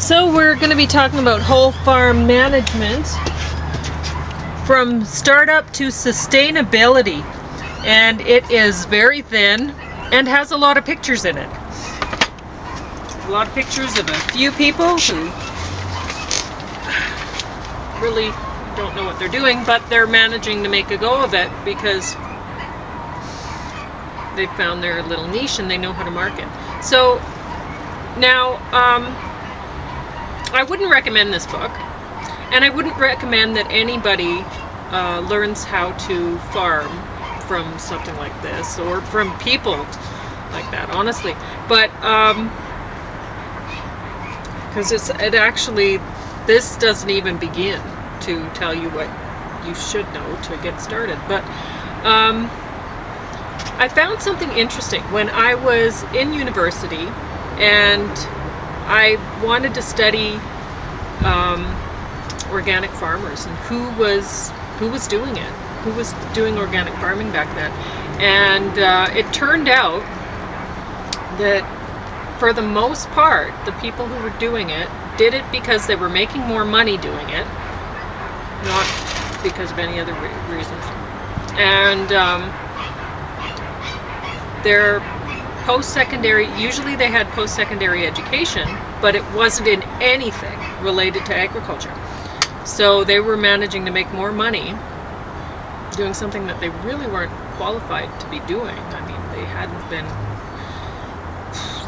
So we're going to be talking about whole farm management from startup to sustainability, and it is very thin and has a lot of pictures in it. A lot of pictures of a few people who really don't know what they're doing, but they're managing to make a go of it because they found their little niche and they know how to market. So now I wouldn't recommend this book, and I wouldn't recommend that anybody learns how to farm from something like this or from people like that, honestly. But because this doesn't even begin to tell you what you should know to get started. But I found something interesting when I was in university, and I wanted to study organic farmers and who was doing it, who was doing organic farming back then. And it turned out that for the most part, the people who were doing it did it because they were making more money doing it, not because of any other reasons. And their post-secondary, usually they had post-secondary education, but it wasn't in anything related to agriculture. So they were managing to make more money doing something that they really weren't qualified to be doing. I mean, they hadn't been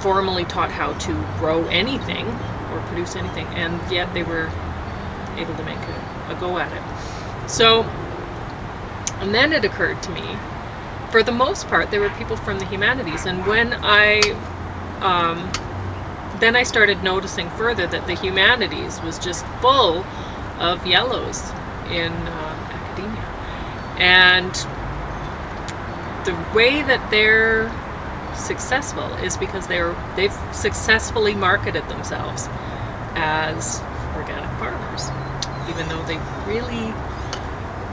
formally taught how to grow anything or produce anything, and yet they were able to make a go at it. So, and then it occurred to me, for the most part, there were people from the humanities, and when then I started noticing further that the humanities was just full of yellows in academia. And the way that they're successful is because they've successfully marketed themselves as organic farmers, even though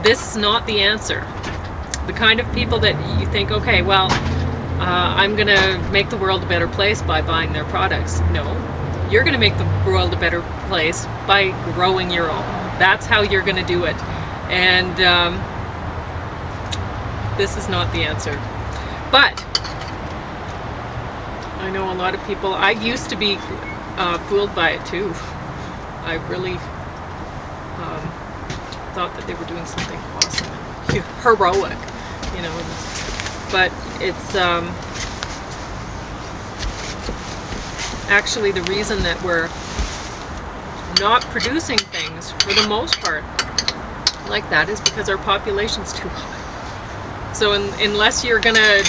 this is not the answer. The kind of people that you think, okay, well, I'm going to make the world a better place by buying their products. No, you're going to make the world a better place by growing your own. That's how you're going to do it. And this is not the answer. But I know a lot of people, I used to be fooled by it too. I really thought that they were doing something awesome and heroic, you know. But it's actually the reason that we're not producing things for the most part like that is because our population's too high. So unless you're going to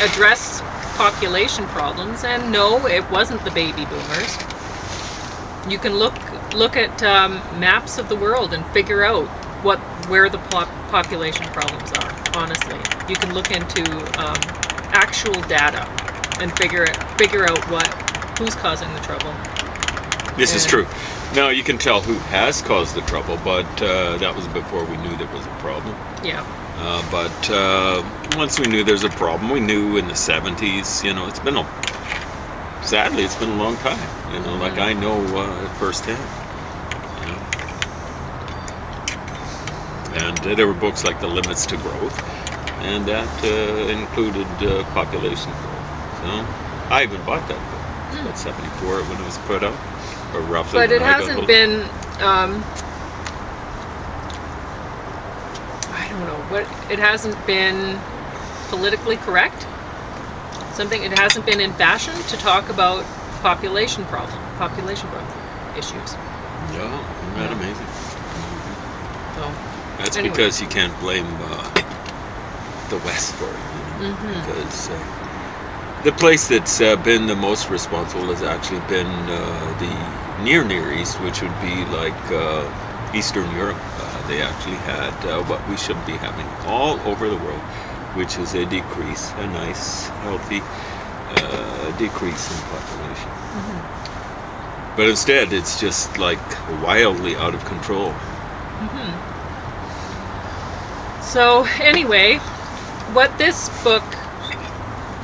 address population problems, and no, it wasn't the baby boomers. You can look at maps of the world and figure out where the population problems are. Honestly, you can look into actual data and figure out who's causing the trouble. This is true. Now you can tell who has caused the trouble, but that was before we knew there was a problem. Yeah. But once we knew there's a problem, we knew in the 70s. You know, sadly, it's been a long time. You know, like I know firsthand. You know? And there were books like The Limits to Growth, and that included population growth. So I even bought that book. About 74 when it was put out, or roughly. But it hasn't been. It hasn't been politically correct. It hasn't been in fashion to talk about population growth issues. Yeah, isn't that amazing? So, that's anyway. Because you can't blame the West for it, you know? Because the place that's been the most responsible has actually been the Near East, which would be like Eastern Europe. They actually had what we should be having all over the world, which is a decrease, a nice, healthy decrease in population. But instead, it's just like wildly out of control. So anyway, what this book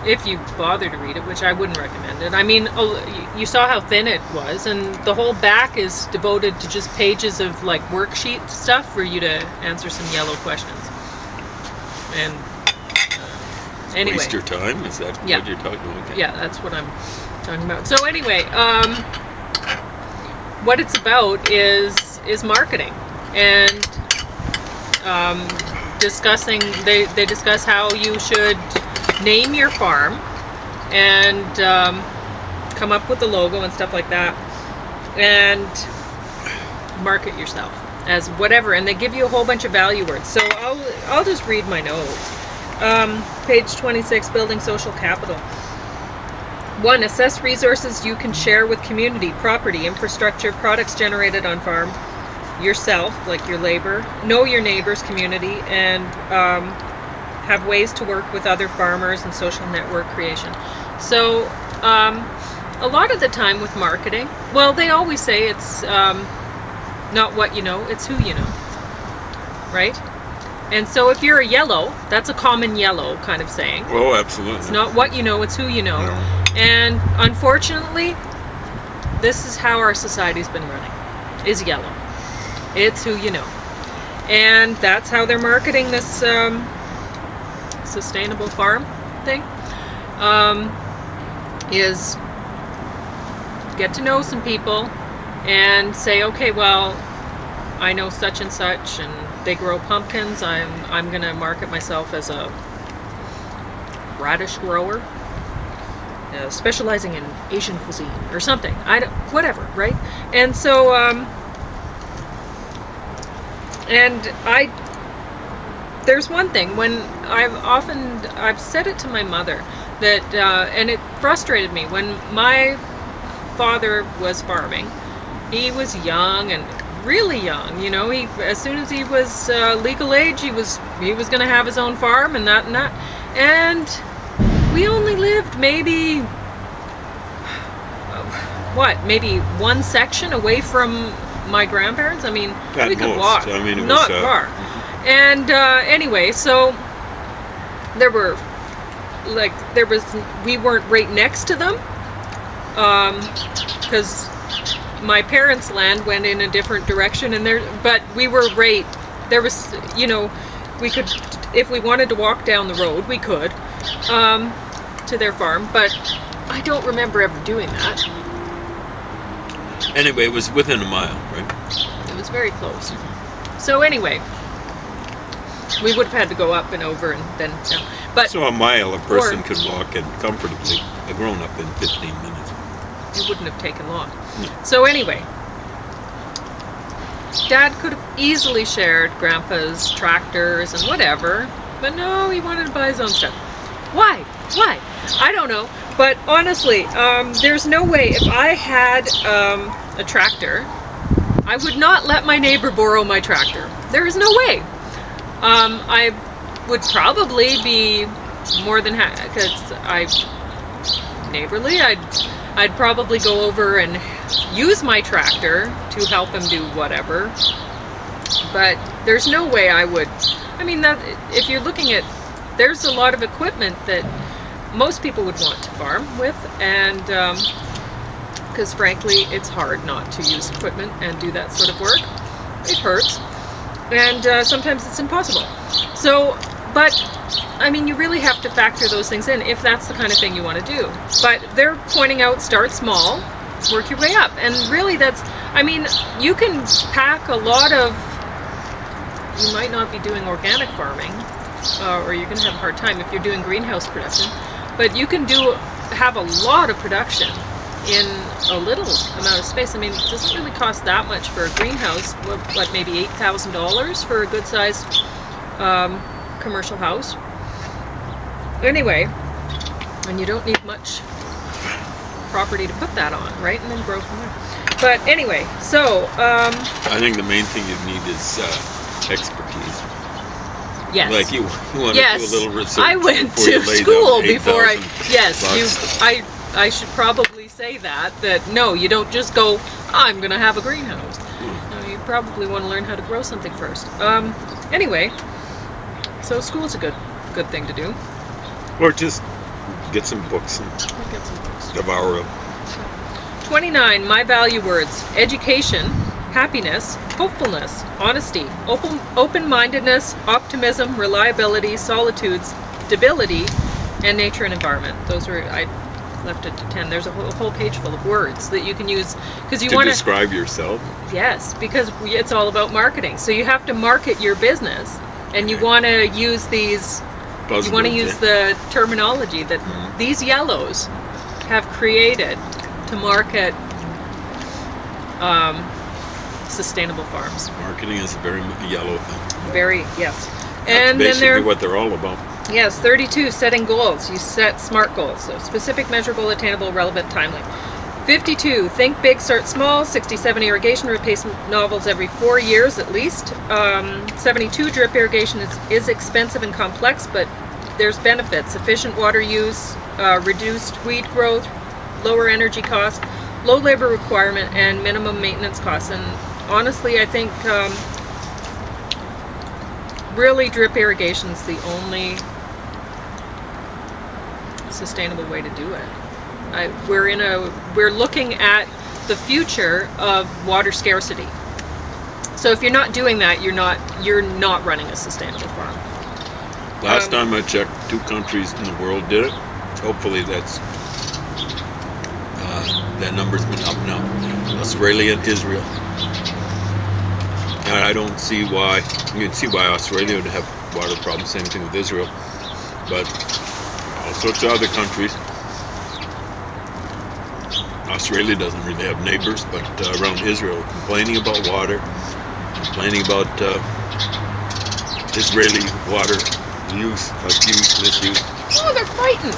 if you bother to read it, which I wouldn't recommend it. I mean, you saw how thin it was, and the whole back is devoted to just pages of like worksheet stuff for you to answer some yellow questions. And anyway, Waste your time? Is that Yeah. what you're talking about? Okay. yeah, that's what I'm talking about. So anyway, what it's about is marketing, and discussing. They discuss how you should name your farm and come up with the logo and stuff like that, and market yourself as whatever. And they give you a whole bunch of value words. So I'll just read my notes. Page 26, building social capital. 1. Assess resources you can share with community, property, infrastructure, products generated on farm, yourself, like your labor. Know your neighbors, community, and have ways to work with other farmers and social network creation. So a lot of the time with marketing, well, they always say it's not what you know, it's who you know, right? And so if you're a yellow, that's a common yellow kind of saying. Oh, absolutely. It's not what you know, it's who you know. No. And unfortunately, this is how our society's been running, is yellow. It's who you know. And that's how they're marketing this sustainable farm thing, is get to know some people and say, okay, well, I know such and such, and they grow pumpkins. I'm gonna market myself as a radish grower, specializing in Asian cuisine or something. Whatever, right? And so, there's one thing when I've said it to my mother that, and it frustrated me when my father was farming. He was young and really young, you know. He, as soon as he was legal age, he was going to have his own farm and that, and we only lived maybe maybe one section away from my grandparents. I mean, At we could most. walk, I mean, it not was, far. And anyway, so we weren't right next to them, because my parents' land went in a different direction, but we were right there. Was, you know, we could, if we wanted to walk down the road, we could to their farm, but I don't remember ever doing that. Anyway, it was within a mile, right? It was very close. So anyway, we would have had to go up and over and then down. But So a mile a person could walk in comfortably, a grown-up, in 15 minutes. it wouldn't have taken long. No. So anyway, Dad could have easily shared Grandpa's tractors and whatever, but no, he wanted to buy his own stuff. Why? I don't know. But honestly, there's no way. If I had a tractor, I would not let my neighbor borrow my tractor. There is no way. I would probably be more than happy, because neighborly. I'd probably go over and use my tractor to help him do whatever. But there's no way I would. I mean, that if you're looking at, there's a lot of equipment that most people would want to farm with, and because frankly, it's hard not to use equipment and do that sort of work. It hurts, and sometimes it's impossible. So, but I mean, you really have to factor those things in if that's the kind of thing you want to do. But they're pointing out, start small, work your way up, and really that's, I mean, you can pack a lot of, you might not be doing organic farming, or you're going to have a hard time if you're doing greenhouse production, but you can have a lot of production in a little amount of space. I mean, it doesn't really cost that much for a greenhouse. What, maybe $8,000 for a good-sized commercial house. Anyway, and you don't need much property to put that on, right? And then grow from there. But anyway, so I think the main thing you need is expertise. yes. Like you want to do a little research. I went before you to lay school down before I. $8,000 Yes, bucks. I should probably say that no, you don't just go, I'm gonna have a greenhouse. No, you probably want to learn how to grow something first. Anyway, so school's a good thing to do. Or just get some books and I'll get some books. devour them. 29. My value words: education, happiness, hopefulness, honesty, open-mindedness, optimism, reliability, solitude, stability, and nature and environment. Those were, I left it to 10. There's a whole page full of words that you can use because you To want to describe yourself. Yes, because it's all about marketing. So you have to market your business, and you Okay. want to use these. You want to Buzzwords, use eh? the terminology that Mhm. these yellows have created to market sustainable farms. Marketing is a very yellow thing. Very, yes. That's And then basically there, what they're all about. yes, 32, setting goals. You set SMART goals, so specific, measurable, attainable, relevant, timely. 52, think big, start small. 67, irrigation, replace novels every 4 years at least. 72, drip irrigation is expensive and complex, but there's benefits. Efficient water use, reduced weed growth, lower energy costs, low labor requirement, and minimum maintenance costs. And honestly, I think really drip irrigation is the only sustainable way to do it. We're looking at the future of water scarcity. So if you're not doing that, you're not running a sustainable farm. Last time I checked, 2 countries in the world did it. Hopefully that number's been up now. Australia and Israel. And I don't see why. You can see why Australia would have water problems. Same thing with Israel. But all sorts of other countries. Australia doesn't really have neighbors, but around Israel, complaining about water, complaining about Israeli water misuse. Oh, they're frightened.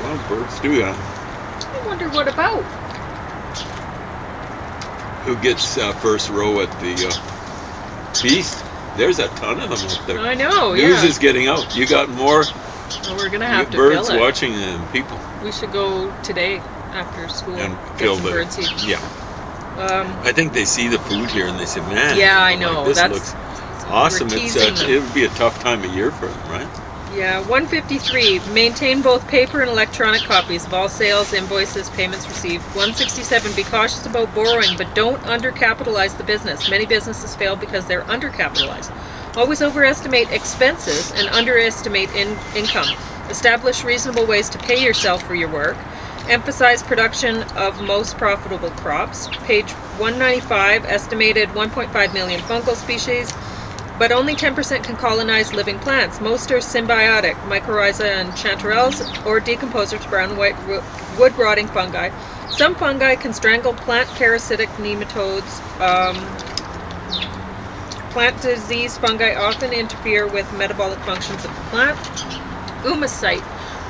Well, birds do that. I wonder what about. Who gets first row at the feast? There's a ton of them up there. I know, News yeah. is getting out. You got more Well, we're gonna have to birds fill it. watching than people. We should go today after school And get fill some the birdseed. yeah. I think they see the food here and they say, "Man, Yeah, I like, know. this That's looks awesome." we're It's teasing them. it would be a tough time of year for them, right? Yeah, 153. Maintain both paper and electronic copies of all sales, invoices, payments received. 167. Be cautious about borrowing, but don't undercapitalize the business. Many businesses fail because they're undercapitalized. Always overestimate expenses and underestimate income. Establish reasonable ways to pay yourself for your work. Emphasize production of most profitable crops. Page 195. Estimated 1.5 million fungal species, but only 10% can colonize living plants. Most are symbiotic, mycorrhiza and chanterelles, or decomposers, brown and white wood-rotting fungi. Some fungi can strangle plant parasitic nematodes. Plant disease fungi often interfere with metabolic functions of the plant.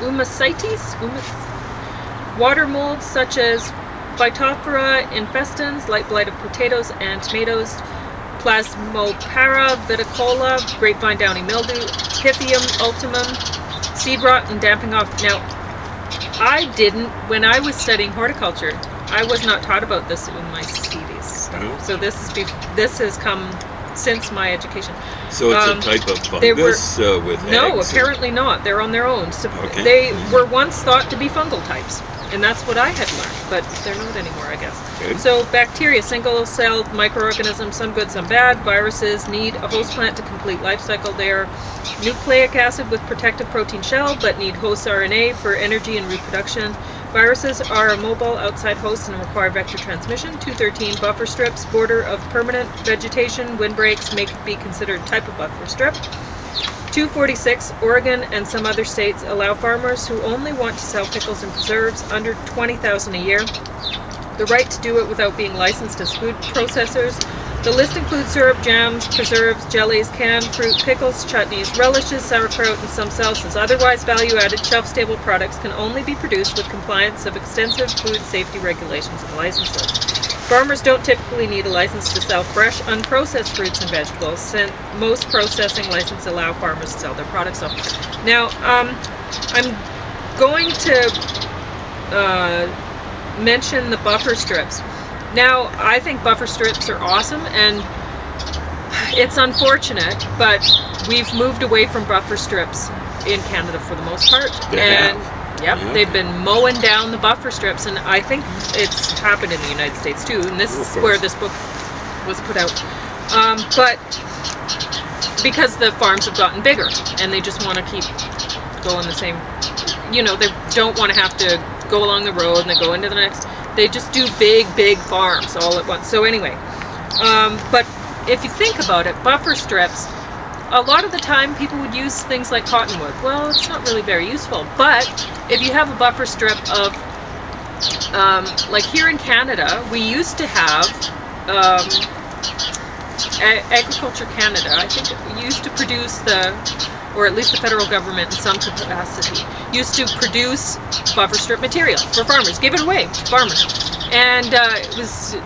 Oomycetes? Water molds such as Phytophthora infestans, light blight of potatoes and tomatoes. Plasmopara viticola, grapevine downy mildew, Pythium ultimum, seed rot and damping off. Now, when I was studying horticulture, I was not taught about this in my CDs stuff. No. So this has come since my education. So it's a type of they were- fungus with No, eggs. apparently not. They're on their own. So Okay. they were once thought to be fungal types, and that's what I had learned, but they're not anymore, I guess. Okay. So bacteria, single-celled microorganisms, some good, some bad. Viruses need a host plant to complete life cycle. They're nucleic acid with protective protein shell, but need host RNA for energy and reproduction. Viruses are a mobile outside host and require vector transmission. 213, buffer strips, border of permanent vegetation, windbreaks may be considered type of buffer strip. 246, Oregon and some other states allow farmers who only want to sell pickles and preserves under $20,000 a year the right to do it without being licensed as food processors. The list includes syrup, jams, preserves, jellies, canned fruit, pickles, chutneys, relishes, sauerkraut, and some sauces. Otherwise value-added, shelf-stable products can only be produced with compliance of extensive food safety regulations and licenses. Farmers don't typically need a license to sell fresh, unprocessed fruits and vegetables, since most processing licenses allow farmers to sell their products. So, now, I'm going to mention the buffer strips. Now, I think buffer strips are awesome, and it's unfortunate, but we've moved away from buffer strips in Canada for the most part. They and have. Yep, Yeah. they've been mowing down the buffer strips, and I think it's happened in the United States too. And this Of is course. where this book was put out. But because the farms have gotten bigger, and they just want to keep going the same. They don't want to have to go along the road and then go into the next. They just do big farms all at once. So anyway, but if you think about it, buffer strips, a lot of the time people would use things like cottonwood. Well, it's not really very useful. But if you have a buffer strip of, like here in Canada, we used to have Agriculture Canada, I think, used to produce or at least the federal government in some capacity, used to produce buffer strip material for farmers, give it away to farmers. And it was,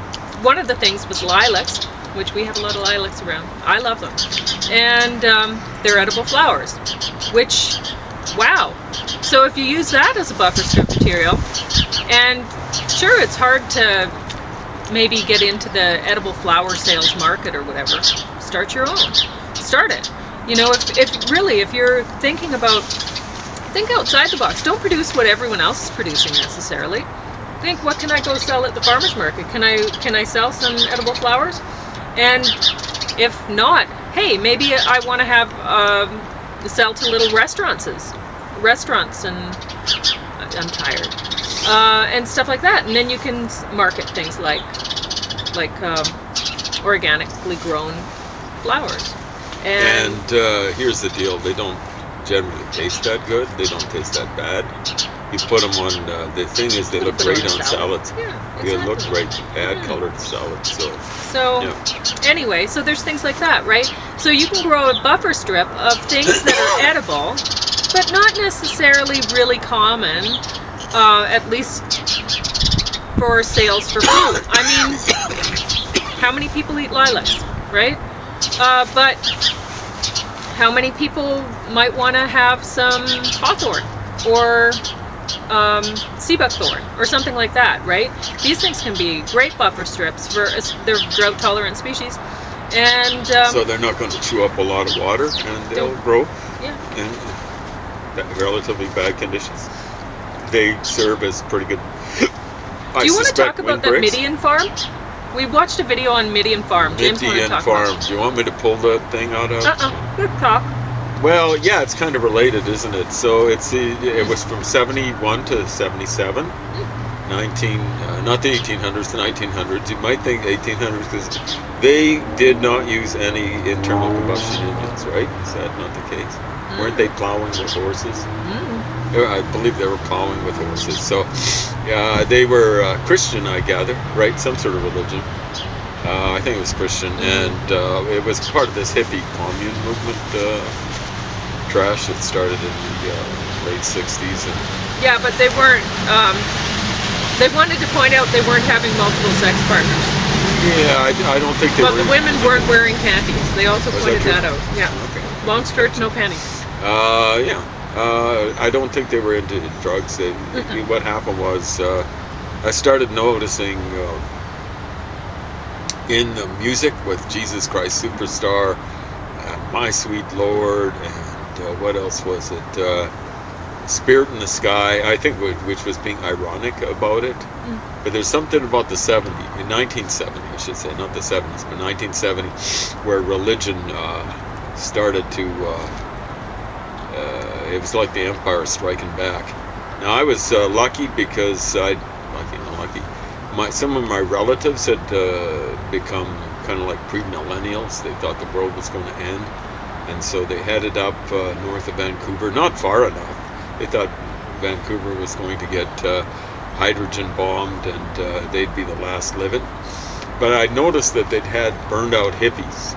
one of the things was lilacs, which we have a lot of lilacs around. I love them. And they're edible flowers, which, wow. So if you use that as a buffer strip material, and sure, it's hard to maybe get into the edible flower sales market or whatever. Start your own. Start it. If you're thinking about, think outside the box. Don't produce what everyone else is producing necessarily. Think, what can I go sell at the farmer's market? Can I sell some edible flowers? And if not, hey, maybe I want to have sell to little restaurants, and I'm tired, and stuff like that. And then you can market things like organically grown flowers. And here's the deal: they don't generally taste that good. They don't taste that bad. You put them on. The thing is, they look great on salads. Yeah, They look exactly. great. Add color to salads. So Yeah. anyway, so there's things like that, right? So you can grow a buffer strip of things that are edible, but not necessarily really common, at least for sales for food. I mean, how many people eat lilacs, right? But how many people might want to have some hawthorn or sea buckthorn or something like that, right? These things can be great buffer strips for they're drought tolerant species, and So they're not going to chew up a lot of water, and they'll grow yeah. in relatively bad conditions. They serve as pretty good. Do you want to talk about that Midian farm? We watched a video on Midian farm. James wanted to Midian talk farm. about Do you want me to pull the thing out of? Good talk. Well, yeah, it's kind of related, isn't it? So it was from 71 to 77, not the 1800s, the 1900s. You might think 1800s because they did not use any internal combustion engines, right? Is that not the case? Weren't they plowing with horses? I believe they were plowing with horses. So they were Christian, I gather, right? Some sort of religion. I think it was Christian, and it was part of this hippie commune movement. Trash that started in the late 60s. Yeah, but they weren't. They wanted to point out they weren't having multiple sex partners. Yeah, I don't think they were. But the women weren't wearing panties. They also Was pointed that that true? out. Yeah. Okay. Long skirts, no panties. Yeah. I don't think they were into drugs. What happened was I started noticing in the music with Jesus Christ Superstar, My Sweet Lord, and what else was it? Spirit in the Sky, I think, which was being ironic about it. But there's something about the 1970, I should say, not the 70s, but 1970, where religion started to, it was like the Empire Striking Back. Now, I was lucky because some of my relatives had become kind of like pre-millennials. They thought the world was going to end. And so they headed up north of Vancouver, not far enough. They thought Vancouver was going to get hydrogen bombed and they'd be the last living. But I noticed that they'd had burned out hippies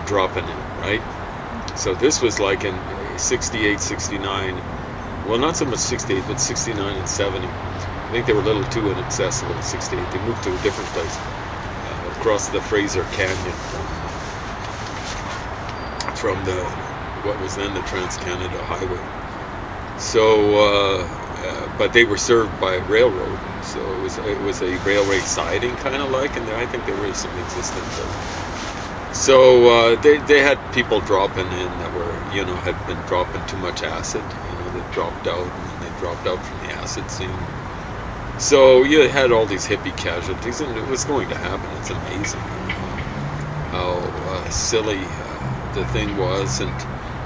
dropping in, right? So this was like in 68, 69. Well, not so much 68, but 69 and 70. I think they were a little too inaccessible in 68. They moved to a different place across the Fraser Canyon from what was then the Trans-Canada Highway. So, but they were served by railroad, so it was a railway siding kind of like, and I think there was some existence of. So they had people dropping in that were, had been dropping too much acid, that dropped out, and dropped out from the acid scene. So you had all these hippie casualties, and it was going to happen. It's amazing how silly the thing was, and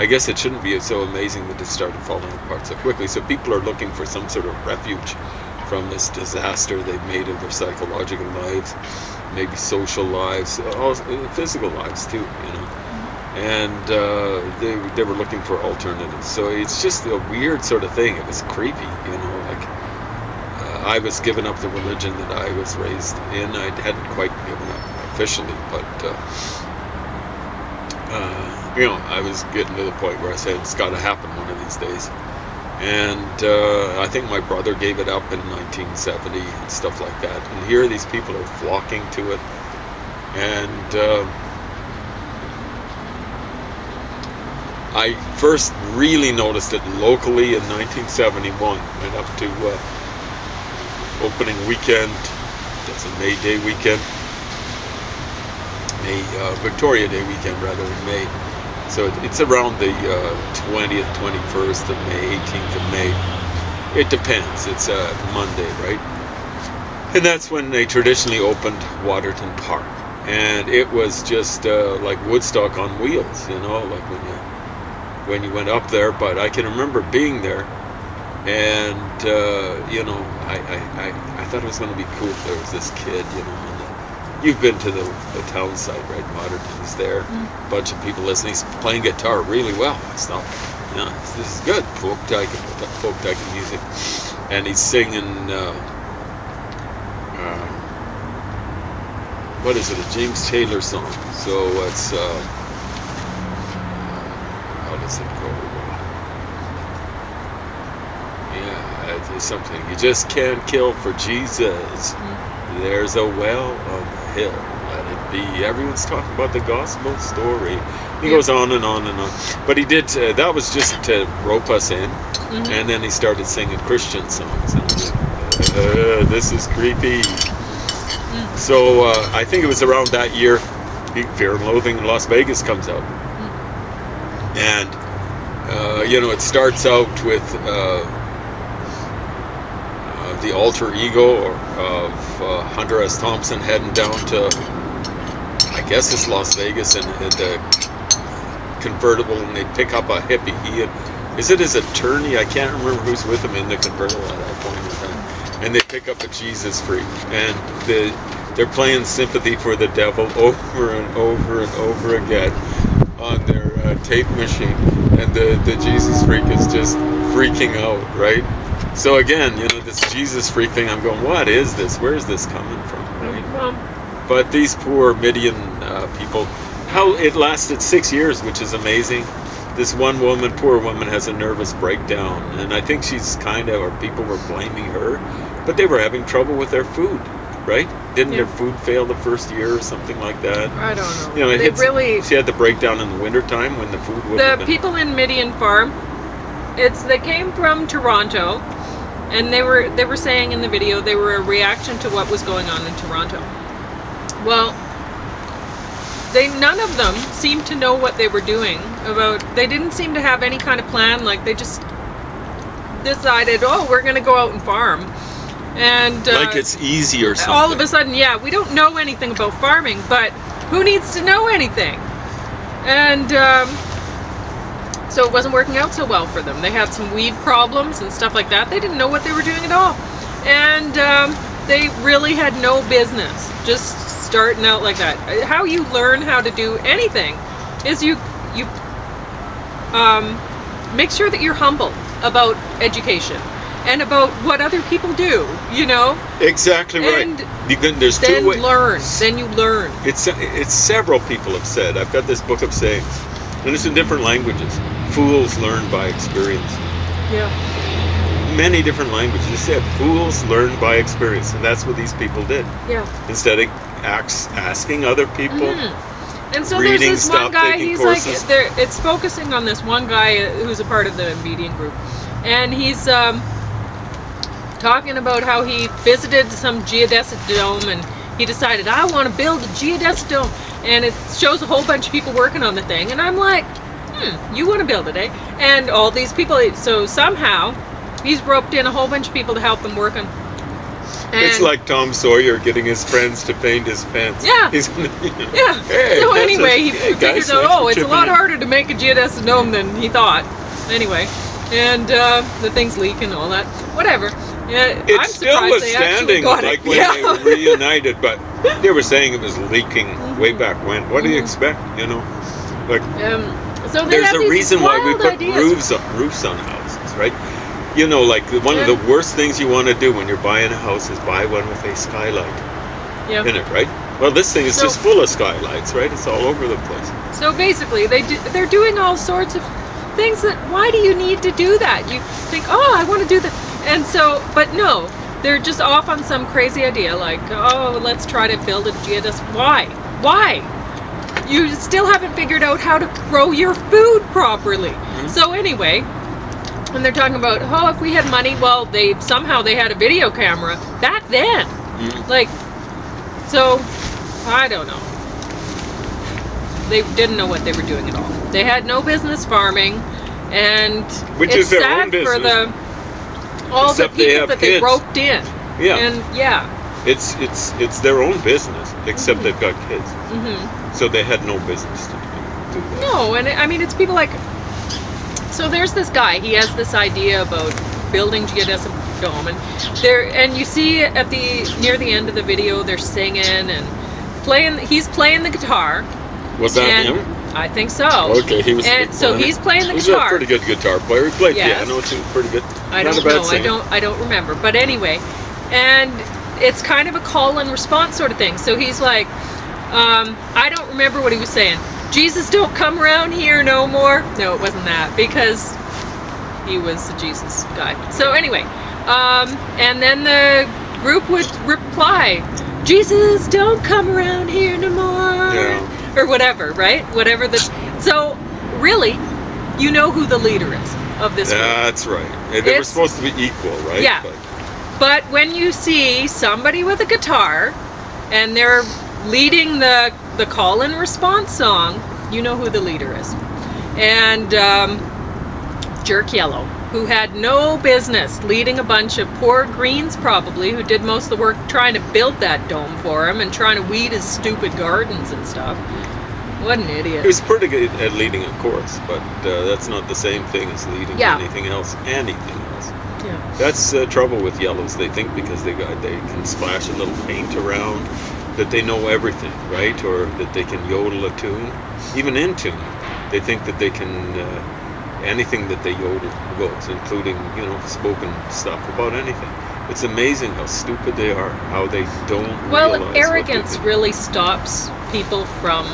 I guess it shouldn't be so amazing that it started falling apart so quickly. So people are looking for some sort of refuge from this disaster they've made of their psychological lives, maybe social lives, physical lives too, And they were looking for alternatives. So it's just a weird sort of thing. It was creepy, like I was giving up the religion that I was raised in. I hadn't quite given up officially, but I was getting to the point where I said it's got to happen one of these days. And I think my brother gave it up in 1970 and stuff like that. And here these people are flocking to it. And I first really noticed it locally in 1971. Went up to opening weekend. That's a May Day weekend. Victoria Day weekend rather in May. So it's around the 20th, 21st of May, 18th of May. It depends. It's a Monday, right? And that's when they traditionally opened Waterton Park. And it was just like Woodstock on wheels, like when you went up there. But I can remember being there, and I thought it was going to be cool if there was this kid, You've been to the town site, right? Waterton's there. A bunch of people listening. He's playing guitar really well. It's not, this is good. Folk type music. And he's singing, what is it? A James Taylor song. So it's, how does it go? It's something. You just can't kill for Jesus. There's a well on the hill, let it be. Everyone's talking about the gospel story. He goes on and on and on. But he did, that was just to rope us in. And then he started singing Christian songs. And this is creepy. So I think it was around that year, Fear and Loathing in Las Vegas comes out. And, it starts out with the alter ego of Hunter S. Thompson heading down to, I guess it's Las Vegas, and the convertible, and they pick up a hippie. Is it his attorney? I can't remember who's with him in the convertible at that point in time. And they pick up a Jesus freak, and they're playing Sympathy for the Devil over and over and over again on their tape machine, and the Jesus freak is just freaking out, right? So again, this Jesus freak thing, I'm going, what is this? Where is this coming from, right? But these poor Midian people, how it lasted 6 years, which is amazing. This one woman, poor woman, has a nervous breakdown, and I think or people were blaming her, but they were having trouble with their food, right? Didn't their food fail the first year or something like that? I don't know. She had the breakdown in the wintertime when the food would The people in Midian Farm, they came from Toronto. And they were saying in the video they were a reaction to what was going on in Toronto. Well, none of them seemed to know what they were doing. They didn't seem to have any kind of plan. Like they just decided, we're going to go out and farm. And like it's easy or something. All of a sudden, we don't know anything about farming, but who needs to know anything? And so it wasn't working out so well for them. They had some weed problems and stuff like that. They didn't know what they were doing at all. And they really had no business just starting out like that. How you learn how to do anything is you make sure that you're humble about education and about what other people do, Exactly right. And there's two ways. Then you learn. It's several people have said, I've got this book of sayings, and it's in different languages. Fools learn by experience. Yeah. Many different languages. They said fools learn by experience, and that's what these people did. Yeah. Instead of asking other people, and so reading there's this stuff, one guy. taking He's courses. it's focusing on this one guy who's a part of the Median group, and he's talking about how he visited some geodesic dome, and he decided, I want to build a geodesic dome, and it shows a whole bunch of people working on the thing, and I'm like, you want to build it, eh? And all these people, so somehow he's roped in a whole bunch of people to help them work on. It's like Tom Sawyer getting his friends to paint his fence. Yeah. He's, Yeah. Hey, So that's anyway, he hey, figures guys, out, thanks for it's a chipping lot in. harder to make a geodesic dome than he thought. Anyway, and the things leak and all that. Whatever. Yeah, I'm It's still surprised was they actually standing got like it. when Yeah. they reunited, but they were saying it was leaking way back when. What do you expect? You know, like So they there's have a these reason why we wild put ideas. roofs on houses, right? You know, like one of the worst things you want to do when you're buying a house is buy one with a skylight Yeah. in it, right? Well, this thing is So- just full of skylights, right? It's all over the place. So basically, they're doing all sorts of things that. Why do you need to do that? You think, oh, I want to do that, and so, but no, they're just off on some crazy idea, like, oh, let's try to build a geodesic. Why? Why? You still haven't figured out how to grow your food properly. Mm-hmm. So anyway, and they're talking about, oh, if we had money, well, they had a video camera back then. Mm-hmm. Like, so, I don't know. They didn't know what they were doing at all. They had no business farming, and Which it's is their sad own business. for all Except the they people have that kids. they roped in. Yeah, And yeah. it's their own business, except they've got kids, Hmm. so they had no business to do that. No, and I mean, it's people like. So there's this guy. He has this idea about building geodesic dome, and you see at near the end of the video, they're singing and playing. He's playing the guitar. Was that and him? I think so. Okay, he was. And so he's playing the He's guitar. a pretty good guitar player. He played Yes. piano too, pretty good. I Not don't a bad know. singer. I don't remember. But anyway, and it's kind of a call and response sort of thing. So he's like, I don't remember what he was saying. Jesus, don't come around here no more. No, it wasn't that, because he was a Jesus guy. So anyway, and then the group would reply, Jesus, don't come around here no more. Yeah. Or whatever, right? Whatever the. So really, you know who the leader is of this group. That's right. They were It's- supposed to be equal, right? Yeah. But when you see somebody with a guitar and they're leading the call and response song, you know who the leader is. And Jerk Yellow, who had no business leading a bunch of poor Greens probably, who did most of the work trying to build that dome for him and trying to weed his stupid gardens and stuff. What an idiot. He was pretty good at leading a chorus, but that's not the same thing as leading Yeah. anything else. Anything else. Yeah. That's trouble with yellows. They think because they can splash a little paint around that they know everything, right? Or that they can yodel a tune, even in tune. They think that they can anything that they yodel goes, including spoken stuff about anything. It's amazing how stupid they are, how they don't realize what Arrogance they can. really stops people from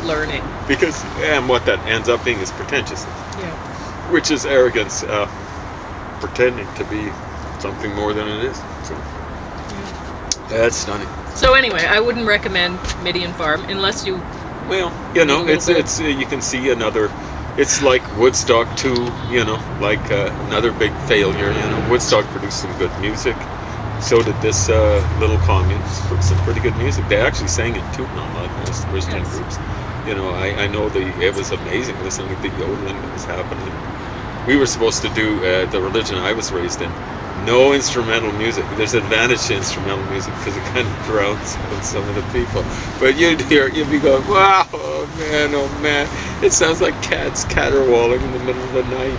learning. Because and what that ends up being is pretentiousness, Yeah. which is arrogance pretending to be something more than it is. So that's stunning. So anyway, I wouldn't recommend Midian Farm unless you. Well, A little it's bit. you can see another. It's like Woodstock too, like another big failure. Woodstock produced some good music. So did this little commune. Some pretty good music. They actually sang in tune on like most Christian Yes. groups. I know it was amazing listening to the yodeling that was happening. We were supposed to do the religion I was raised in. No instrumental music. There's an advantage to instrumental music because it kind of drowns out some of the people. But you'd be going, wow, oh man, it sounds like cats caterwauling in the middle of the night.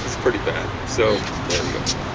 It's pretty bad. So there you go.